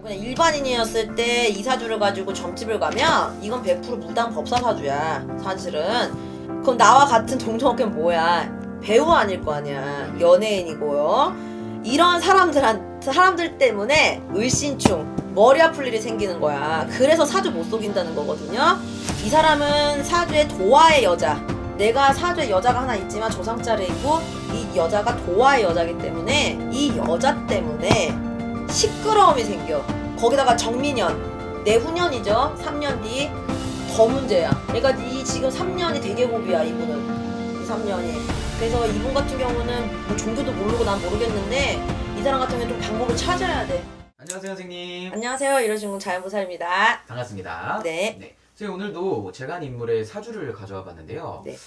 그냥 일반인이었을 때 이사주를 가지고 점집을 가면 이건 100% 무당 법사사주야 사실은. 그럼 나와 같은 동종업계는 뭐야? 배우 아닐 거 아니야. 연예인이고요. 이런 사람들 때문에 을신충 머리 아플 일이 생기는 거야. 그래서 사주 못 속인다는 거거든요. 이 사람은 사주의 도화의 여자, 내가 사주에 여자가 하나 있지만 조상자리에 있고 이 여자가 도화의 여자이기 때문에 이 여자 때문에 시끄러움이 생겨. 거기다가 정민년, 내후년이죠. 3년 뒤 더 문제야. 그러니까 이 지금 3년이 되게 고비야 이분은. 이 3년이. 그래서 이분 같은 경우는 뭐 종교도 모르고 난 모르겠는데 이 사람 같은 경우는 좀 방법을 찾아야 돼. 안녕하세요 선생님. 안녕하세요. 이러신군 자연보살입니다. 반갑습니다. 네. 선생님 오늘도 제가 한 인물의 사주를 가져와 봤는데요. 네.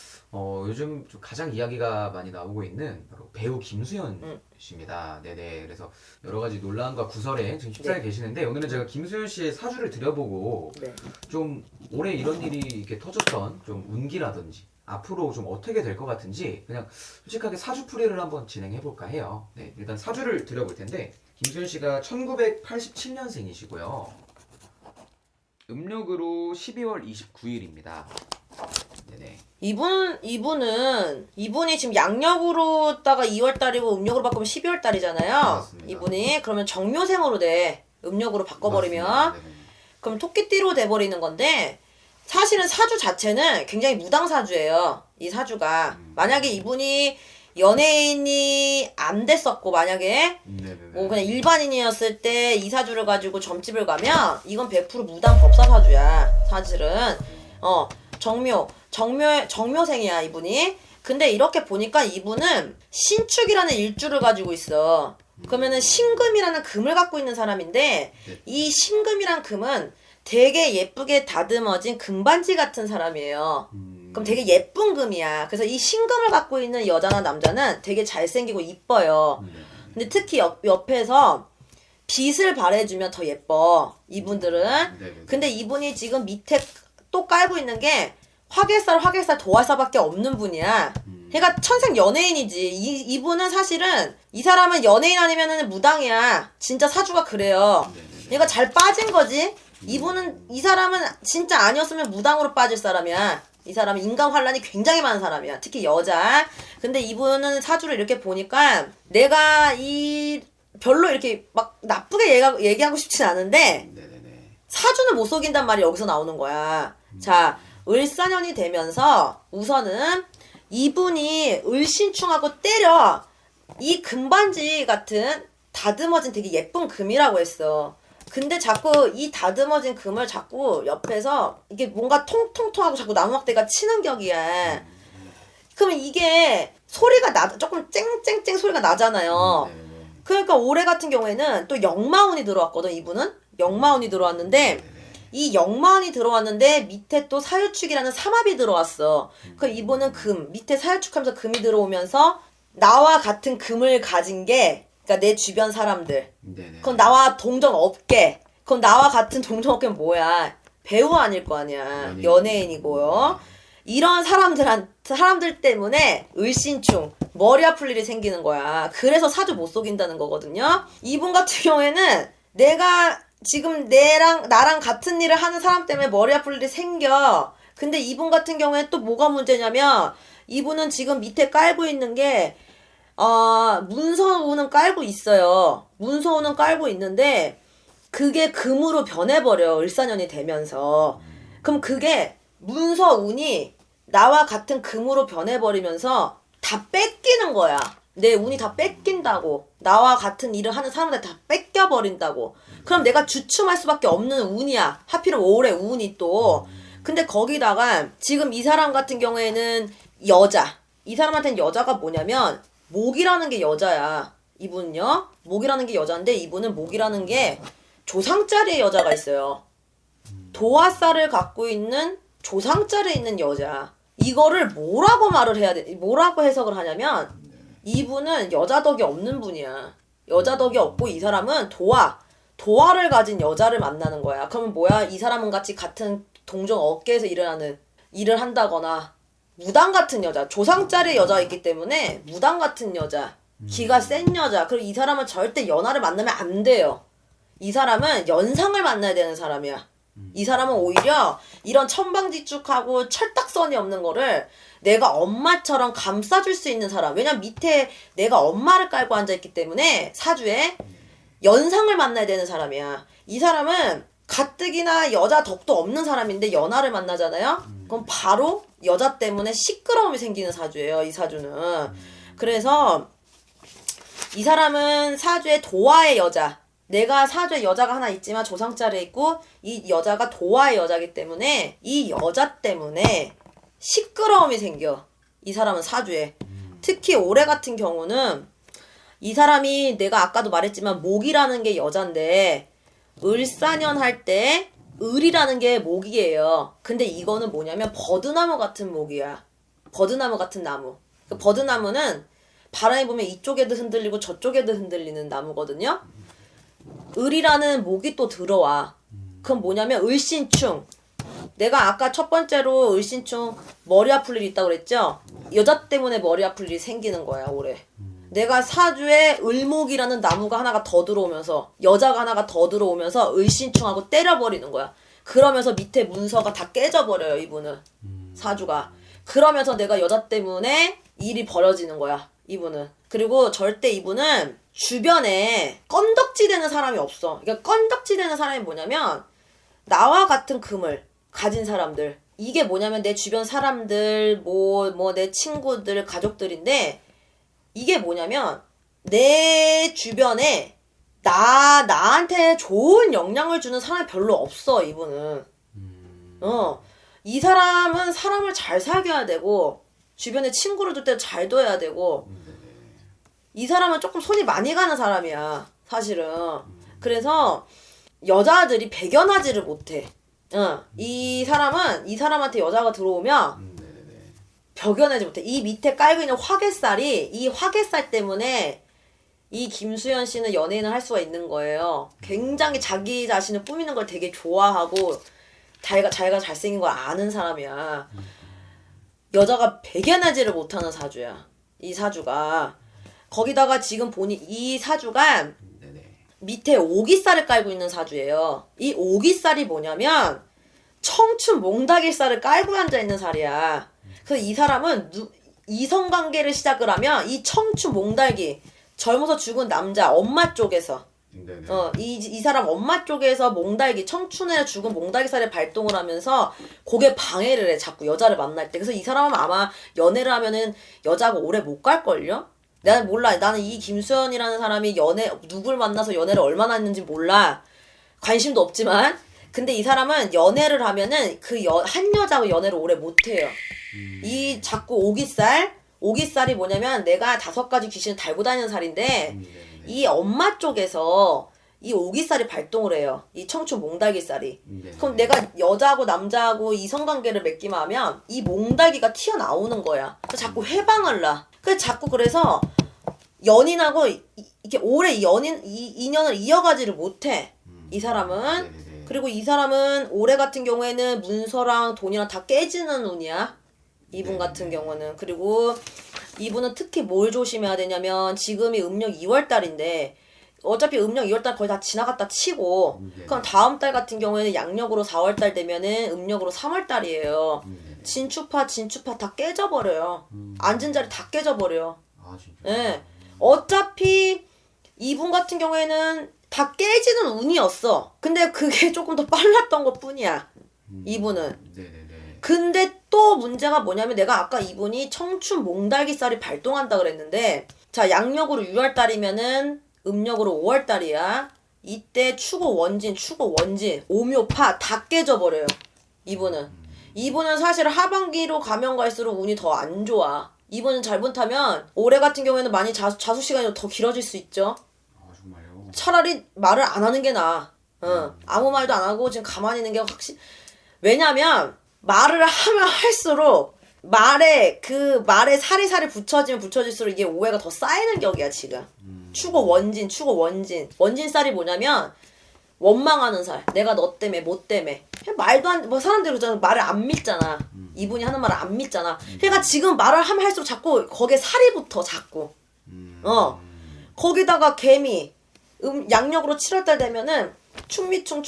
요즘 좀 가장 이야기가 많이 나오고 있는 바로 배우 김수현 씨입니다. 네네. 그래서 여러 가지 논란과 구설에 지금 휩싸여 계시는데 오늘은 제가 김수현 씨의 사주를 들여보고 좀 올해 이런 일이 이렇게 터졌던 좀 운기라든지 앞으로 좀 어떻게 될 것 같은지 그냥 솔직하게 사주풀이를 한번 진행해 볼까 해요. 네, 일단 사주를 드려볼 텐데 김수현 씨가 1987년생이시고요. 음력으로 12월 29일입니다. 네네. 이분이 지금 양력으로다가 2월달이고 음력으로 바꾸면 12월달이잖아요. 맞습니다. 이분이 그러면 정묘생으로 돼. 음력으로 바꿔버리면. 그럼 토끼띠로 돼버리는 건데 사실은 사주 자체는 굉장히 무당사주예요. 이 사주가. 만약에 이분이 연예인이 안 됐었고 만약에 뭐 그냥 일반인이었을 때 이 사주를 가지고 점집을 가면 이건 100% 무당 법사사주야. 사실은. 정묘생이야 이분이. 근데 이렇게 보니까 이분은 신축이라는 일주를 가지고 있어. 그러면은 신금이라는 금을 갖고 있는 사람인데 이 신금이란 금은 되게 예쁘게 다듬어진 금반지 같은 사람이에요. 그럼 되게 예쁜 금이야. 그래서 이 신금을 갖고 있는 여자나 남자는 되게 잘생기고 이뻐요. 근데 특히 옆에서 빛을 발해주면 더 예뻐 이분들은. 근데 이분이 지금 밑에 또 깔고 있는 게 화개살 도화살밖에 없는 분이야. 그러니까 천생 연예인이지. 이분은 사실은 이 사람은 연예인 아니면은 무당이야. 진짜 사주가 그래요. 얘가 잘 빠진 거지. 이 사람은 진짜 아니었으면 무당으로 빠질 사람이야. 이 사람은 인간 환란이 굉장히 많은 사람이야. 특히 여자. 근데 이분은 사주를 이렇게 보니까 내가 별로 이렇게 막 나쁘게 얘기하고 싶진 않은데 사주는 못 속인단 말이 여기서 나오는 거야. 자, 을사년이 되면서 우선은 이분이 을신충하고 때려 이 금반지 같은 다듬어진 되게 예쁜 금이라고 했어. 근데 자꾸 이 다듬어진 금을 자꾸 옆에서 이게 뭔가 통통통하고 자꾸 나무막대가 치는 격이야. 그러면 이게 소리가 조금 쨍쨍쨍 소리가 나잖아요. 그러니까 올해 같은 경우에는 또 역마운이 들어왔거든. 이분은 역마운이 들어왔는데 이 역마운이 들어왔는데 밑에 또 사유축이라는 삼합이 들어왔어. 그 이분은 금 밑에 사유축하면서 금이 들어오면서 나와 같은 금을 가진 게 그러니까 내 주변 사람들. 그럼 나와 동정 업계. 그럼 나와 같은 동정 업계는 뭐야? 배우 아닐 거 아니야. 연예인이고요. 이런 사람들 때문에 을신충 머리 아플 일이 생기는 거야. 그래서 사주 못 속인다는 거거든요. 이분 같은 경우에는 내가 지금 나랑 같은 일을 하는 사람 때문에 머리 아플 일이 생겨. 근데 이분 같은 경우에 또 뭐가 문제냐면 이분은 지금 밑에 깔고 있는 게 문서운은 깔고 있어요. 문서운은 깔고 있는데 그게 금으로 변해버려. 을사년이 되면서. 그럼 그게 문서운이 나와 같은 금으로 변해버리면서 다 뺏기는 거야. 내 운이 다 뺏긴다고. 나와 같은 일을 하는 사람들 다 뺏겨버린다고. 그럼 내가 주춤할 수밖에 없는 운이야. 하필은 올해 운이 또. 근데 거기다가 지금 이 사람 같은 경우에는 여자. 이 사람한테는 여자가 뭐냐면 목이라는 게 여자야. 이분은요. 목이라는 게 여자인데 이분은 목이라는 게 조상자리의 여자가 있어요. 도화살을 갖고 있는 조상자리에 있는 여자. 이거를 뭐라고 뭐라고 해석을 하냐면 이분은 여자 덕이 없는 분이야. 여자 덕이 없고 이 사람은 도화를 가진 여자를 만나는 거야. 그러면 뭐야? 이 사람은 같은 동종 업계에서 일을 한다거나 무당 같은 여자, 조상자리의 여자가 있기 때문에 무당 같은 여자, 기가 센 여자. 그리고 이 사람은 절대 연하를 만나면 안 돼요. 이 사람은 연상을 만나야 되는 사람이야. 이 사람은 오히려 이런 천방지축하고 철딱선이 없는 거를 내가 엄마처럼 감싸줄 수 있는 사람. 왜냐면 밑에 내가 엄마를 깔고 앉아있기 때문에 사주에 연상을 만나야 되는 사람이야. 이 사람은 가뜩이나 여자 덕도 없는 사람인데 연하를 만나잖아요. 그럼 바로 여자 때문에 시끄러움이 생기는 사주예요. 이 사주는. 그래서 이 사람은 사주에 도화의 여자. 내가 사주에 여자가 하나 있지만 조상자리에 있고 이 여자가 도화의 여자이기 때문에 이 여자 때문에 시끄러움이 생겨. 이 사람은 사주에. 특히 올해 같은 경우는 이 사람이 내가 아까도 말했지만 목이라는 게 여잔데 을사년 할 때 을이라는 게 목이에요. 근데 이거는 뭐냐면 버드나무 같은 목이야. 버드나무 같은 나무. 그 버드나무는 바람이 보면 이쪽에도 흔들리고 저쪽에도 흔들리는 나무거든요. 을이라는 목이 또 들어와. 그건 뭐냐면 을신충. 내가 아까 첫 번째로 을신충 머리 아플 일이 있다고 그랬죠? 여자 때문에 머리 아플 일이 생기는 거야 올해. 내가 사주에 을목이라는 나무가 하나가 더 들어오면서 여자가 하나가 더 들어오면서 을신충하고 때려버리는 거야. 그러면서 밑에 문서가 다 깨져버려요. 이분은. 사주가. 그러면서 내가 여자 때문에 일이 벌어지는 거야. 이분은. 그리고 절대 이분은 주변에 건덕지 되는 사람이 없어. 그러니까 건덕지 되는 사람이 뭐냐면 나와 같은 금을 가진 사람들. 이게 뭐냐면 내 주변 사람들, 내 친구들, 가족들인데 이게 뭐냐면 내 주변에 나한테 좋은 영향을 주는 사람이 별로 없어. 이분은. 이 사람은 사람을 잘 사귀어야 되고 주변에 친구를 둘 때 잘 둬야 되고 이 사람은 조금 손이 많이 가는 사람이야. 사실은. 그래서 여자들이 배견하지를 못해. 이 사람은 이 사람한테 여자가 들어오면 벽연하지 못해. 이 밑에 깔고 있는 화개살이 이 화개살 때문에 이 김수현 씨는 연예인을 할 수가 있는 거예요. 굉장히 자기 자신을 꾸미는 걸 되게 좋아하고 자기가 잘생긴 걸 아는 사람이야. 여자가 배견하지를 못하는 사주야. 이 사주가. 거기다가 지금 보니 이 사주가 밑에 오기살을 깔고 있는 사주예요. 이 오기살이 뭐냐면 청춘 몽다기살을 깔고 앉아있는 살이야. 그래서 이 사람은 이성관계를 시작을 하면 이 청춘 몽달기 젊어서 죽은 남자 엄마 쪽에서 이 사람 엄마 쪽에서 몽달기 청춘에 죽은 몽달기살에 발동을 하면서 그게 방해를 해. 자꾸 여자를 만날 때. 그래서 이 사람은 아마 연애를 하면은 여자가 오래 못 갈걸요? 나는 몰라. 나는 이 김수현이라는 사람이 누굴 만나서 연애를 얼마나 했는지 몰라. 관심도 없지만. 근데 이 사람은 연애를 하면은 한 여자하고 연애를 오래 못 해요. 이 자꾸 오기살이 뭐냐면 내가 5가지 귀신을 달고 다니는 살인데 이 엄마 쪽에서 이 오기살이 발동을 해요. 이 청춘 몽달기살이. 그럼 내가 여자하고 남자하고 이성관계를 맺기만 하면 이 몽달기가 튀어나오는 거야. 그래서 자꾸 해방을 놔. 그래서 연인하고 이렇게 오래 인연을 이어가지를 못해. 이 사람은. 그리고 이 사람은 올해 같은 경우에는 문서랑 돈이랑 다 깨지는 운이야. 이분 같은 경우는. 그리고 이분은 특히 뭘 조심해야 되냐면 지금이 음력 2월달인데 어차피 음력 2월달 거의 다 지나갔다 치고 그럼 다음 달 같은 경우에는 양력으로 4월달 되면은 음력으로 3월달이에요. 진추파 다 깨져버려요. 앉은 자리 다 깨져버려요. 아 진짜. 네. 어차피 이분 같은 경우에는 다 깨지는 운이었어. 근데 그게 조금 더 빨랐던 것 뿐이야. 이분은. 네네네. 근데 또 문제가 뭐냐면 내가 아까 이분이 청춘 몽달기살이 발동한다 그랬는데 자 양력으로 6월달이면은 음력으로 5월달이야. 이때 추고 원진 오묘파 다 깨져버려요. 이분은 사실 하반기로 가면 갈수록 운이 더 안 좋아. 이분은 잘못하면 올해 같은 경우에는 많이 자수 시간이 더 길어질 수 있죠. 아 정말요? 차라리 말을 안 하는 게 나아. 아무 말도 안 하고 지금 가만히 있는 게 왜냐면 말을 하면 할수록 말에 사리사리 붙여지면 붙여질수록 이게 오해가 더 쌓이는 격이야 지금. 추고 원진. 원진살이 뭐냐면 원망하는 살. 내가 너 때문에 뭐 때문에. 말도 안 사람들이 그러잖아. 말을 안 믿잖아. 이분이 하는 말을 안 믿잖아. 그러니까 지금 말을 하면 할수록 자꾸 거기에 살이 붙어 자꾸. 거기다가 개미. 양력으로 7월달 되면은 충미충,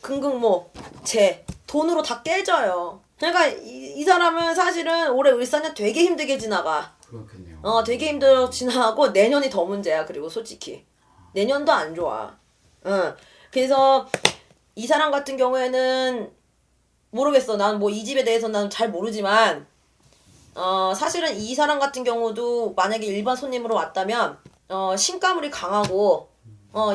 금극모, 재 돈으로 다 깨져요. 그러니까 이 사람은 사실은 올해 을사년 되게 힘들게 지나가. 그렇겠네요. 되게 힘들어 지나가고 내년이 더 문제야. 그리고 솔직히 내년도 안 좋아. 그래서 이 사람 같은 경우에는 모르겠어. 난 뭐 이 집에 대해서 난 잘 모르지만 사실은 이 사람 같은 경우도 만약에 일반 손님으로 왔다면 신가물이 강하고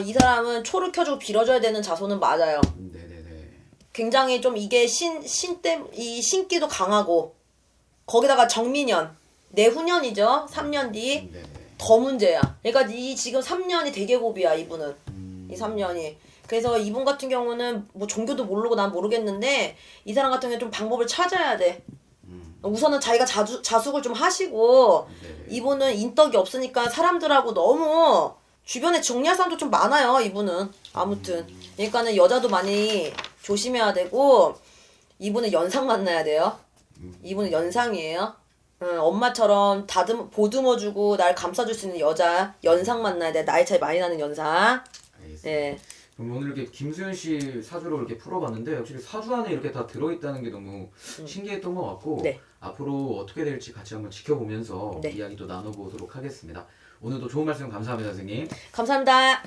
이 사람은 초를 켜주고 빌어줘야 되는 자손은 맞아요. 네네네. 굉장히 좀 이게 이 신기도 강하고 거기다가 정미년 내후년이죠. 3년 뒤 더 문제야. 그러니까 이 지금 3년이 대개고비야 이분은. 이 3년이. 그래서 이분 같은 경우는 뭐 종교도 모르고 난 모르겠는데 이 사람 같은 경우는 좀 방법을 찾아야 돼. 우선은 자기가 자숙을 좀 하시고 이분은 인덕이 없으니까 사람들하고 너무 주변에 정리할 사람도 좀 많아요. 이분은 아무튼 그러니까는 여자도 많이 조심해야 되고 이분은 연상 만나야 돼요. 이분은 연상이에요. 엄마처럼 보듬어주고 날 감싸줄 수 있는 여자 연상 만나야 돼. 나이 차이 많이 나는 연상. 알겠습니다. 예. 그럼 오늘 이렇게 김수현 씨 사주로 이렇게 풀어봤는데 확실히 사주 안에 이렇게 다 들어있다는 게 너무 신기했던 것 같고 네. 앞으로 어떻게 될지 같이 한번 지켜보면서 네. 이야기도 나눠보도록 하겠습니다. 오늘도 좋은 말씀 감사합니다, 선생님. 감사합니다.